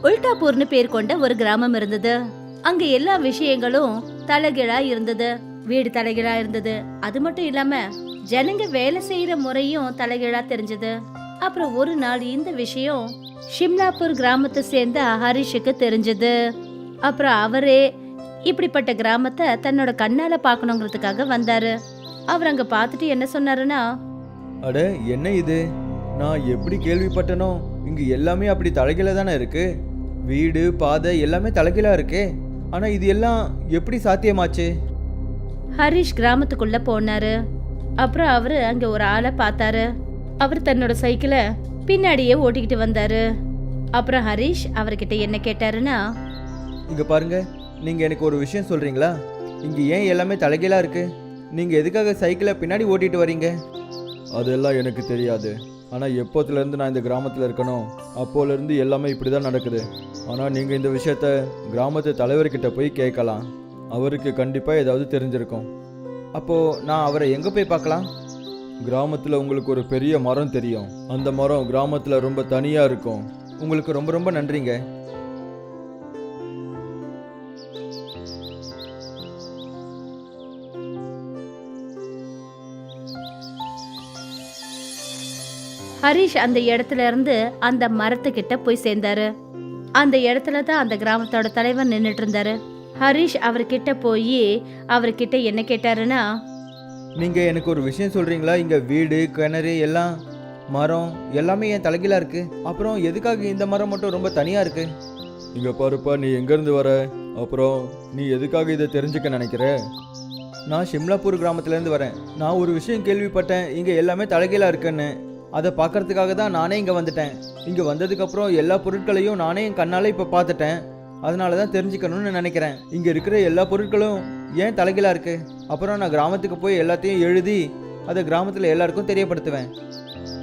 உல்டாப்பூர்னு பேர் கொண்ட ஒரு கிராமம் இருந்தது. அங்க எல்லா விஷயங்களும் தலைகீழா இருந்தது. வீடு தலைகீழா இருந்தது. அது மட்டும் இல்லாம ஜனங்க வேலை செய்யற முறையும் தலைகீழா தெரிஞ்சது. அப்புறம் ஒரு நாள் இந்த விஷயம் ஷிம்லாப்பூர் கிராமத்தை சேர்ந்த ஹரிஷுக்கு தெரிஞ்சது. அப்புறம் அவரே இப்படிப்பட்ட கிராமத்தை தன்னோட கண்ணால பாக்கணுங்கிறதுக்காக வந்தாரு. அவர் அங்க பார்த்துட்டு என்ன சொன்னாருன்னா, அட என்ன இது, நான் எப்படி கேள்விப்பட்டனோ இங்க எல்லாமே அப்படி தலைகீழ தானே இருக்கு. வீடு பாதை எல்லாமே தலைகீழா இருக்கு. ஆனா இது எல்லாம் எப்படி சாத்தியமாச்சு? ஹரிஷ் கிராமத்துக்குள்ள போனாரு. அப்புறம் அவரு அங்க ஒரு ஆளை பார்த்தாரு. அவர் தன்னோட சைக்கிளை பின்னாடியே ஓட்டிக்கிட்டு வந்தாரு. அப்புறம் ஹரிஷ் அவர்கிட்ட என்ன கேட்டாருன்னா, இங்க பாருங்க, நீங்க எனக்கு ஒரு விஷயம் சொல்றீங்களா? இங்க ஏன் எல்லாமே தலைகீழா இருக்கு? நீங்க எதுக்காக சைக்கிளை பின்னாடி ஓட்டிட்டு வரீங்க? அதெல்லாம் எனக்கு தெரியாது. ஆனால் எப்போத்துலேருந்து நான் இந்த கிராமத்தில் இருக்கணும் அப்போலேருந்து எல்லாமே இப்படி தான் நடக்குது. ஆனால் நீங்கள் இந்த விஷயத்த கிராமத்து தலைவர்கிட்ட போய் கேட்கலாம். அவருக்கு கண்டிப்பாக ஏதாவது தெரிஞ்சிருக்கும். அப்போது நான் அவரை எங்கே போய் பார்க்கலாம்? கிராமத்தில் உங்களுக்கு ஒரு பெரிய மரம் தெரியும். அந்த மரம் கிராமத்தில் ரொம்ப தனியாக இருக்கும். உங்களுக்கு ரொம்ப ரொம்ப நன்றிங்க. ஹரிஷ் அந்த இடத்துல இருந்து அந்த மரத்துக்கிட்ட போய் சேர்ந்தாரு. அந்த இடத்துல தான் அந்த கிராமத்தோட தலைவர் நின்றுட்டு இருந்தாரு. ஹரிஷ் அவர்கிட்ட போய் அவர்கிட்ட என்ன கேட்டாருன்னா, நீங்க எனக்கு ஒரு விஷயம் சொல்றீங்களா? இங்க வீடு கிணறு எல்லாம் மரம் எல்லாமே என் தலைகீழா இருக்கு. அப்புறம் எதுக்காக இந்த மரம் மட்டும் ரொம்ப தனியா இருக்கு? இங்க பாருப்பா, நீ எங்க இருந்து வர? அப்புறம் நீ எதுக்காக இதை தெரிஞ்சுக்க நினைக்கிற? நான் ஷிம்லாப்பூர் கிராமத்துல இருந்து வரேன். நான் ஒரு விஷயம் கேள்விப்பட்டேன், இங்க எல்லாமே தலைகீழா இருக்குன்னு. அதை பார்க்கறதுக்காக தான் நானே இங்கே வந்துட்டேன். இங்கே வந்ததுக்கப்புறம் எல்லா பொருட்களையும் நானே என் கண்ணால் இப்போ பார்த்துட்டேன். அதனால தான் தெரிஞ்சுக்கணும்னு நினைக்கிறேன், இங்கே இருக்கிற எல்லா பொருட்களும் ஏன் தலைகீழா இருக்கு. அப்புறம் நான் கிராமத்துக்கு போய் எல்லாத்தையும் எழுதி அதை கிராமத்தில் எல்லாருக்கும் தெரியப்படுத்துவேன்.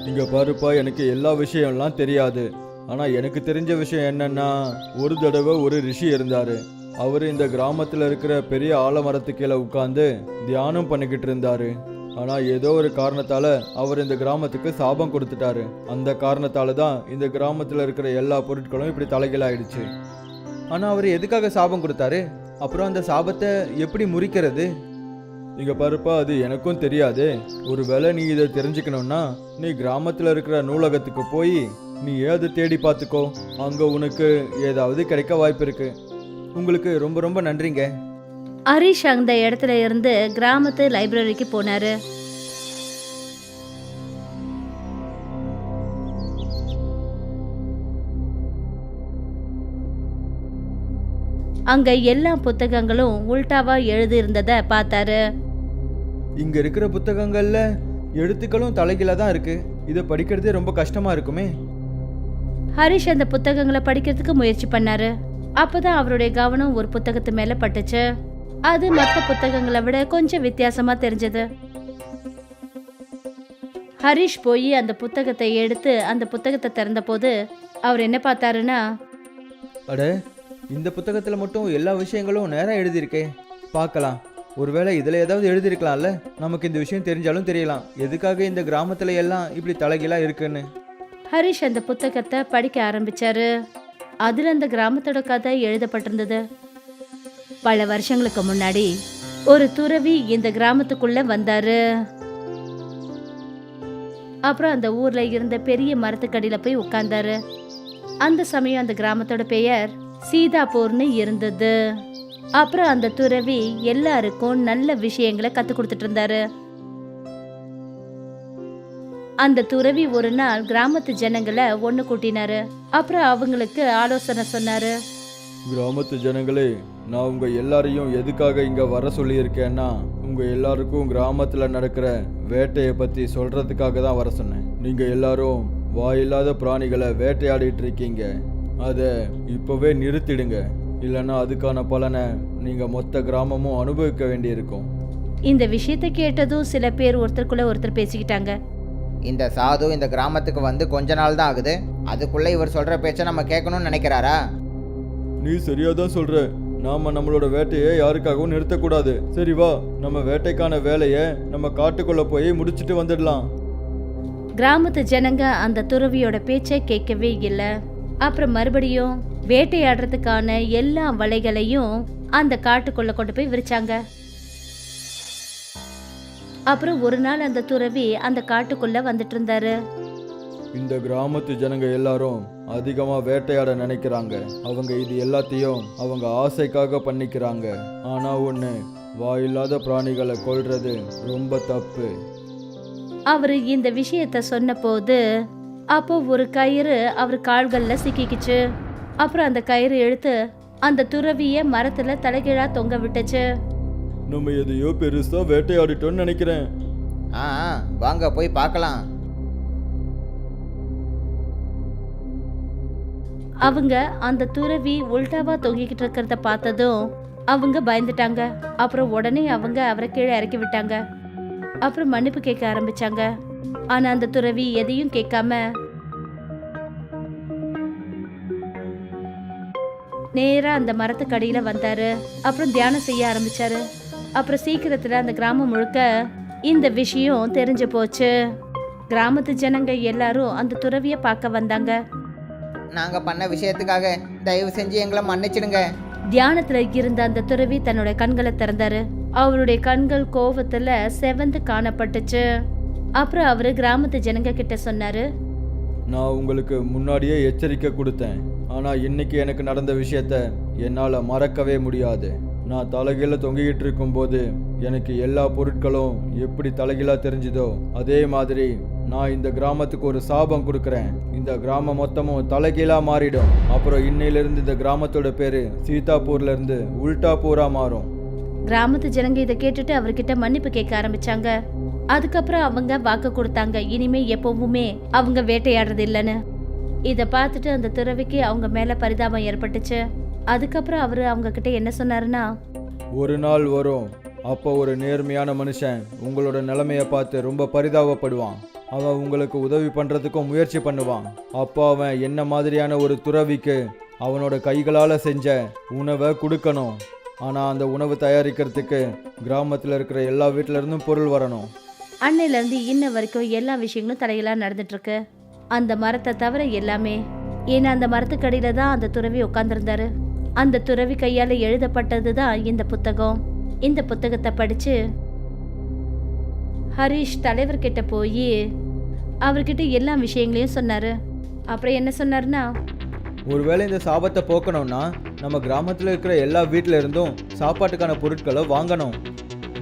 இங்கே பாருப்பா, எனக்கு எல்லா விஷயம்லாம் தெரியாது. ஆனால் எனக்கு தெரிஞ்ச விஷயம் என்னன்னா, ஒரு தடவை ஒரு ரிஷி இருந்தார். அவர் இந்த கிராமத்தில் இருக்கிற பெரிய ஆலமரத்து கீழே உட்காந்து தியானம் பண்ணிக்கிட்டு இருந்தார். ஆனால் ஏதோ ஒரு காரணத்தால் அவர் இந்த கிராமத்துக்கு சாபம் கொடுத்துட்டாரு. அந்த காரணத்தால் தான் இந்த கிராமத்தில் இருக்கிற எல்லா பொருட்களும் இப்படி தலைகீழாயிடுச்சு. ஆனால் அவர் எதுக்காக சாபம் கொடுத்தாரு? அப்புறம் அந்த சாபத்தை எப்படி முறிக்கிறது? இங்கே பாருப்பா, அது எனக்கும் தெரியாது. ஒருவேளை நீ இதை தெரிஞ்சுக்கணும்னா நீ கிராமத்தில் இருக்கிற நூலகத்துக்கு போய் நீ அதை தேடி பார்த்துக்கோ. அங்கே உனக்கு ஏதாவது கிடைக்க வாய்ப்பு இருக்கு. உங்களுக்கு ரொம்ப ரொம்ப நன்றிங்க. ஹரிஷ் அந்த இடத்துல இருந்து கிராமத்து லைப்ரரிக்கு போனாரு. அங்க எல்லா புத்தகங்களும் உல்டாவா எழுதி இருந்தத பார்த்தாரு. இங்க இருக்கிற புத்தகங்கள்ல எழுத்துக்களும் தலைகீழா தான் இருக்கு. இதை படிக்கிறதே ரொம்ப கஷ்டமா இருக்குமே. ஹரிஷ் அந்த புத்தகங்களை படிக்கிறதுக்கு முயற்சி பண்ணாரு. அப்பதான் அவருடைய கவனம் ஒரு புத்தகத்து மேல பட்டுச்சு. அது மற்ற புத்தகங்களை விட கொஞ்சம் வித்தியாசமா தெரிஞ்சது. ஹரிஷ் போய் அந்த புத்தகத்தை எடுத்து அந்த புத்தகத்தை திறந்த போது அவர் என்ன பார்த்தாருன்னா, அட, இந்த புத்தகத்துல மட்டும் எல்லா விஷயங்களும் நேரா எழுதியிருக்கே. பார்க்கலாம், ஒருவேளை இதுல ஏதாவது எழுதியிருக்கலாம்ல. நமக்கு இந்த விஷயம் தெரிஞ்சாலும் தெரியலாம், எதுக்காக இந்த கிராமத்துல எல்லாம் இப்படி தலைகீழா இருக்குன்னு. ஹரிஷ் அந்த புத்தகத்தை படிக்க ஆரம்பிச்சாரு. அதுல அந்த கிராமத்தோட கதை எழுதப்பட்டிருந்தது. பல வருஷங்களுக்கு முன்னாடி ஒரு துறவி இந்த கிராமத்துக்குள்ள வந்தாரு. அப்புறம் அந்த ஊர்ல இருந்த பெரிய மரத்துக்கடியில போய் உட்கார்ந்தாரு. அந்த சமயம் அந்த கிராமத்தோட பெயர் சீதாப்பூர்னு இருந்தது. அப்புறம் அந்த துறவி எல்லாருக்கும் நல்ல விஷயங்களை கத்து கொடுத்துட்டு இருந்தாரு. அந்த துறவி ஒரு நாள் கிராமத்து ஜனங்களை ஒண்ணு கூட்டினாரு. அப்புறம் அவங்களுக்கு ஆலோசனை சொன்னாரு. கிராமத்து ஜனங்களே, நான் உங்க எல்லாரையும் எதுக்காக இங்க வர சொல்லியிருக்கேன்னா, உங்க எல்லாருக்கும் கிராமத்துல நடக்கிற வேட்டையை பத்தி சொல்றதுக்காக தான் வர சொன்னேன். நீங்க எல்லாரும் வாயில்லாத பிராணிகளை வேட்டையாடிட்டு இருக்கீங்க. அதை இப்பவே நிறுத்திடுங்க, இல்லைன்னா அதுக்கான பலனை நீங்க மொத்த கிராமமும் அனுபவிக்க வேண்டியிருக்கும். இந்த விஷயத்தை கேட்டதும் சில பேர் ஒருத்தருக்குள்ள ஒருத்தர் பேசிக்கிட்டாங்க. இந்த சாது இந்த கிராமத்துக்கு வந்து கொஞ்ச நாள் தான் ஆகுது, அதுக்குள்ள இவர் சொல்ற பேச்சை நம்ம கேட்கணும்னு நினைக்கிறாரா? நீ சரியா தான் சொல்ற. நாம நம்மளோட வேட்டையை யாருக்காகவும் நிறுத்தக்கூடாது. சரி வா, நம்ம வேட்டைக்கான வேலையை நம்ம காட்டுக்குள்ள போய் முடிச்சிட்டு வந்துடலாம். கிராமத்து ஜனங்க அந்த துறவியோட பேச்சை கேட்கவே இல்லை. அப்புறம் மறுபடியும் வேட்டையாடுறதுக்கான எல்லா வலைகளையும் அந்த காட்டுக்குள்ள கொண்டு போய் விரிச்சாங்க. அப்புறம் ஒரு நாள் அந்த துறவி அந்த காட்டுக்குள்ள வந்துட்டு இருந்தாரு. இந்த கிராமத்து ஜனங்க எல்லாரும் அதிகமா வேட்டையாட நினைக்கிறாங்க. அவங்க இது எல்லாத்தையும் அவங்க ஆசைக்காக பண்ணிக்கிறாங்க. ஆனா ஒண்ணு, வாயில்லாத பிராணிகளை கொல்றது ரொம்ப தப்பு. அவரு இந்த விஷயத்த சொன்ன போது அப்போ ஒரு கயிறு அவர் கால்கள்ல சிக்கிக்குச்சு. அப்புறம் அந்த கயிறு எடுத்து அந்த துறவிய மரத்துல தலைகீழா தொங்க விட்டுச்சு. நம்ம எதையோ பெருசா வேட்டையாடிட்டோம்னு நினைக்கிறேன். ஆ வாங்க போய் பார்க்கலாம். அவங்க அந்த துறவி உல்டாவா தொங்கிக்கிட்டு இருக்கிறத பார்த்ததும் அவங்க பயந்துட்டாங்க. அப்புறம் உடனே அவங்க அவரை கீழே இறக்கி விட்டாங்க. அப்புறம் மன்னிப்பு கேட்க ஆரம்பிச்சாங்க. ஆனா அந்த துறவி எதையும் கேட்காம நேரா அந்த மரத்துக்கடியில வந்தாரு. அப்புறம் தியானம் செய்ய ஆரம்பிச்சாரு. அப்புறம் சீக்கிரத்துல அந்த கிராமம் முழுக்க இந்த விஷயம் தெரிஞ்சு போச்சு. கிராமத்து ஜனங்க எல்லாரும் அந்த துறவிய பார்க்க வந்தாங்க. நாங்க பண்ண விஷயத்துக்காக தயவு செஞ்சு எங்களை மன்னிச்சிடுங்க. தியானத்துல இருந்த அந்த துறவி தன்னோட கண்களை திறந்தாரு. அவருடைய கண்கள் கோபத்துல செவந்து காணப்பட்டுச்சு. அப்புறம் அவரு கிராமத்து ஜனங்க கிட்ட சொன்னாரு, நான் உங்களுக்கு முன்னாடியே எச்சரிக்கை கொடுத்தேன். ஆனா இன்னைக்கு எனக்கு நடந்த விஷயத்த என்னால மறக்கவே முடியாது. நான் தலைகீழ தொங்கிக்கிட்டு இருக்கும்போது எனக்கு எல்லா பொருட்களும் எப்படி தலைகீழா தெரிஞ்சுதோ அதே மாதிரி நான் இந்த கிராமத்துக்கு ஒரு சாபம் கொடுக்குறேன். இந்த கிராமம் மொத்தமும் தலைகீழா மாறிடும். அப்புறம் இன்னையிலிருந்து இந்த கிராமத்தோட பேரு சீதாப்பூர்ல இருந்து உல்டாப்பூரா மாறும். கிராமத்து ஜனங்க இதை கேட்டுட்டு அவர்கிட்ட மன்னிப்பு கேட்க ஆரம்பிச்சாங்க. அதுக்கப்புறம் அவங்க வாக்கு கொடுத்தாங்க, இனிமே எப்பவுமே அவங்க வேட்டையாடுறது இல்லைன்னு. இத பார்த்துட்டு அந்த துறவிக்கு அவங்க மேல பரிதாபம் ஏற்பட்டுச்சு. அதுக்கப்புறம் அவரு அவங்க கிட்ட என்ன சொன்னாருன்னா, ஒரு நாள் வரும், அப்போ ஒரு நேர்மையான மனுஷன் உங்களோட நிலைமையை பார்த்து ரொம்ப பரிதாபப்படுவான். அவன் உங்களுக்கு உதவி பண்றதுக்கும் முயற்சி பண்ணுவான். அப்போ அவன் என்ன மாதிரியான ஒரு துறவிக்கு அவனோட கைகளால செஞ்ச உணவை கொடுக்கணும். ஆனா அந்த உணவு தயாரிக்கிறதுக்கு கிராமத்துல இருக்கிற எல்லா வீட்டுல இருந்தும் பொருள் வரணும். அன்னையில இருந்து இன்ன வரைக்கும் எல்லா விஷயங்களும் தலைகளா நடந்துட்டு இருக்கு. அந்த மரத்தை தவிர எல்லாமே. ஏன்னா அந்த மரத்துக்கடியில தான் அந்த துறவி உட்கார்ந்துருந்தாரு. அந்த துறவி கையால எழுதப்பட்டது தான் இந்த புத்தகம். இந்த புத்தகத்தை படிச்சு ஹரிஷ் தலைவர்கிட்ட போய் அவர்கிட்ட எல்லா விஷயங்களையும் சொன்னாரு. அப்புறம் என்ன சொன்னாருன்னா, ஒருவேளை இந்த சாபத்தை போக்கணும்னா நம்ம கிராமத்துல இருக்கிற எல்லா வீட்டுல இருந்தும் சாப்பாட்டுக்கான பொருட்களை வாங்கணும்.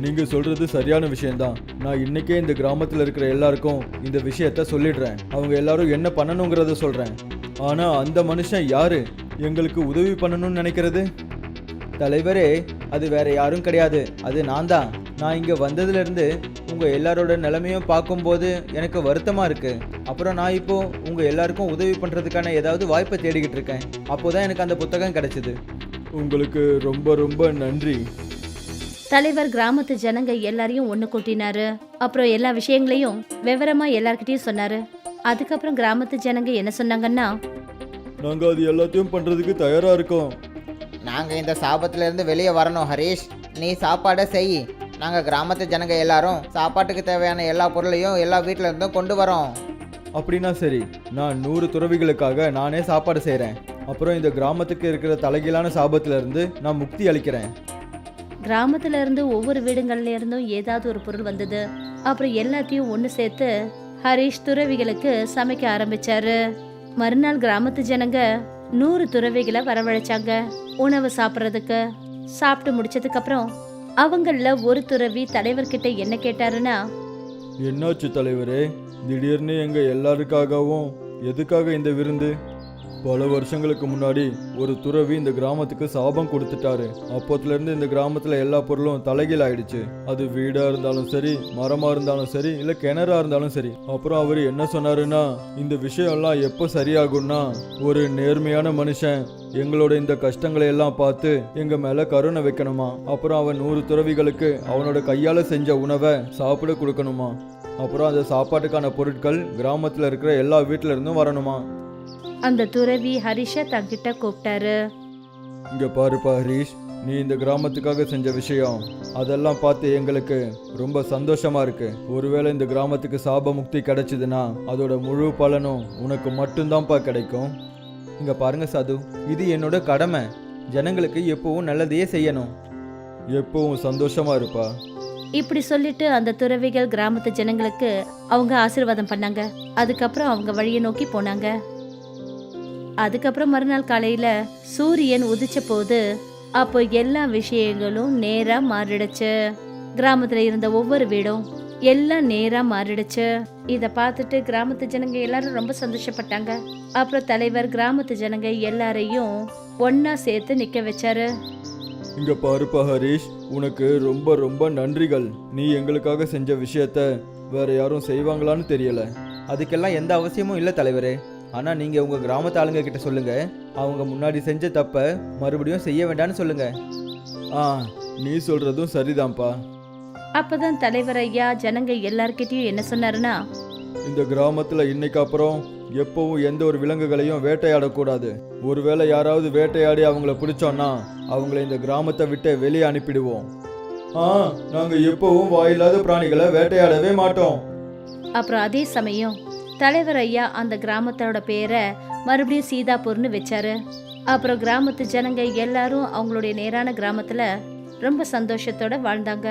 நீங்க சொல்றது சரியான விஷயம்தான். நான் இன்னைக்கே இந்த கிராமத்துல இருக்கிற எல்லாருக்கும் இந்த விஷயத்த சொல்லிடுறேன். அவங்க எல்லாரும் என்ன பண்ணணுங்கிறத சொல்றேன். ஆனா அந்த மனுஷன் யாரு எங்களுக்கு உதவி பண்ணணும்னு நினைக்கிறது? தலைவரே, அது வேற யாரும் கிடையாது, அது நான் தான். நான் இங்க வந்ததுல இருந்து உங்க எல்லாரோட நிலைமையும் பார்க்கும்போது எனக்கு வருத்தமா இருக்கு. அப்புறம் நான் இப்போ உங்க எல்லாருக்கும் உதவி பண்றதுக்கான ஏதாவது வாய்ப்பை தேடிக்கிட்டு இருக்கேன். அப்போதான் எனக்கு அந்த புத்தகம் கிடைச்சது. உங்களுக்கு ரொம்ப ரொம்ப நன்றி. தலைவர் கிராமத்து ஜனங்க எல்லாரையும் ஒண்ணு கூட்டினாரு. அப்புறம் எல்லா விஷயங்களையும் விவரமா எல்லார்கிட்டயும் சொன்னாரு. அதுக்கப்புறம் கிராமத்து ஜனங்க என்ன சொன்னாங்கன்னா, நாங்க அது எல்லாத்தையும் பண்றதுக்கு தயாரா இருக்கோம். நாங்க இந்த சாபத்துல இருந்து வெளியே வரணும். ஹரீஷ், நீ சாப்பாடை செய். நாங்க கிராமத்து ஜனங்க எல்லாரும் சாப்பாட்டுக்கு தேவையான எல்லா பொருளையும் எல்லா வீட்டுல இருந்தும் கொண்டு வரோம். அப்படின்னா சரி, நான் 100 துறவிகளுக்காக நானே சாப்பாடு செய்கிறேன். அப்புறம் இந்த கிராமத்துக்கு இருக்கிற தலைகீழான சாபத்துல இருந்து நான் முக்தி அளிக்கிறேன். கிராமத்துல இருந்து ஒவ்வொரு வீடுகள்ல இருந்தும் ஏதாவது ஒரு பொருள் வந்தது. அப்புறம் எல்லாத்தையும் ஒண்ணு சேர்த்து ஹரிஷ் துறவிகளுக்கு சமைக்க ஆரம்பிச்சாரு. மறுநாள் கிராமத்து ஜனங்க 100 துறவிகளை வரவழைச்சாங்க உணவு சாப்பிட்றதுக்கு. சாப்பிட்டு முடிச்சதுக்கு அப்புறம் அவங்கள ஒரு துறவி தலைவர்கிட்ட என்ன கேட்டாருன்னா, என்னாச்சு தலைவரே, திடீர்னு எங்க எல்லாருக்காகவும் எதுக்காக இந்த விருந்து? பல வருஷங்களுக்கு முன்னாடி ஒரு துறவி இந்த கிராமத்துக்கு சாபம் கொடுத்துட்டாரு. அப்போத்துல இருந்து இந்த கிராமத்துல எல்லா பொருளும் தலைகீழ் ஆயிடுச்சு. அது வீடா இருந்தாலும் சரி, மரமா இருந்தாலும் சரி, இல்ல கிணறா இருந்தாலும் சரி. அப்புறம் அவரு என்ன சொன்னாருன்னா, இந்த விஷயம் எல்லாம் எப்போ சரியாகும்னா ஒரு நேர்மையான மனுஷன் எங்களோட இந்த கஷ்டங்களை எல்லாம் பார்த்து எங்க மேல கருணை வைக்கணுமா. அப்புறம் அவன் 100 துறவிகளுக்கு அவனோட கையால செஞ்ச உணவை சாப்பிட கொடுக்கணுமா. அப்புறம் அந்த சாப்பாட்டுக்கான பொருட்கள் கிராமத்துல இருக்கிற எல்லா வீட்டுல இருந்தும் வரணுமா. அந்த துறவி ஹரிஷ தங்கிட்ட கூப்பிட்டாரு. இங்க பாருப்பா ஹரிஷ், நீ இந்த கிராமத்துக்காக செஞ்ச விஷயம் அதெல்லாம் பார்த்து எங்களுக்கு ரொம்ப சந்தோஷமா இருக்கு. ஒருவேளை இந்த கிராமத்துக்கு சாப முக்தி கிடைச்சதுன்னா அதோட முழு பலனும் உனக்கு மட்டும்தான்ப்பா கிடைக்கும். இங்க பாருங்க சாது, இது என்னோட கடமை. ஜனங்களுக்கு எப்பவும் நல்லதையே செய்யணும். எப்பவும் சந்தோஷமா இருப்பா. இப்படி சொல்லிட்டு அந்த துறவிகள் கிராமத்து ஜனங்களுக்கு அவங்க ஆசீர்வாதம் பண்ணாங்க. அதுக்கப்புறம் அவங்க வழியை நோக்கி போனாங்க. அதுக்கப்புறம் மறுநாள் காலையில சூரியன் உதிச்ச போது அப்போ எல்லா விஷயங்களும் நேரா மாறிடுச்சு. கிராமத்துல இருந்த ஒவ்வொரு வீடும் எல்லாம் நேரா மாறிடுச்சு. இத பார்த்துட்டு கிராமத்து ஜனங்க எல்லாரும் ரொம்ப சந்தோஷப்பட்டாங்க. அப்புறம் தலைவர் கிராமத்து ஜனங்க எல்லாரையும் ஒன்னா சேர்த்து நிக்க வச்சாரு. இங்க பாருப்பா ஹரிஷ், உனக்கு ரொம்ப ரொம்ப நன்றிகள். நீ எங்களுக்காக செஞ்ச விஷயத்த வேற யாரும் செய்வாங்களான்னு தெரியல. அதுக்கெல்லாம் எந்த அவசியமும் இல்லை தலைவரே. ஆனா நீங்க உங்க கிராமத்து ஆளுங்க கிட்ட சொல்லுங்க, அவங்க முன்னாடி செஞ்ச தப்ப மறுபடியும் செய்ய வேண்டாம்னு சொல்லுங்க. நீ சொல்றதும் சரிதான்ப்பா. அப்பதான் தலைவர் ஐயா ஜனங்க எல்லார்கிட்டயும் என்ன சொன்னாருன்னா, இந்த கிராமத்துல இன்னைக்கு அப்புறம் எப்பவும் எந்த ஒரு விலங்குகளையும் வேட்டையாடக்கூடாது. ஒருவேளை யாராவது வேட்டையாடி அவங்கள பிடிச்சோன்னா அவங்கள இந்த கிராமத்தை விட்டு வெளியே அனுப்பிடுவோம். நாங்க எப்பவும் வாயில்லாத பிராணிகளை வேட்டையாடவே மாட்டோம். அப்புறம் அதே சமயம் தலைவர் ஐயா அந்த கிராமத்தோட பேரை மறுபடியும் சீதாப்பூர்னு வச்சாரு. அப்புறம் கிராமத்து ஜனங்க எல்லாரும் அவங்களுடைய நேரான கிராமத்துல ரொம்ப சந்தோஷத்தோட வாழ்ந்தாங்க.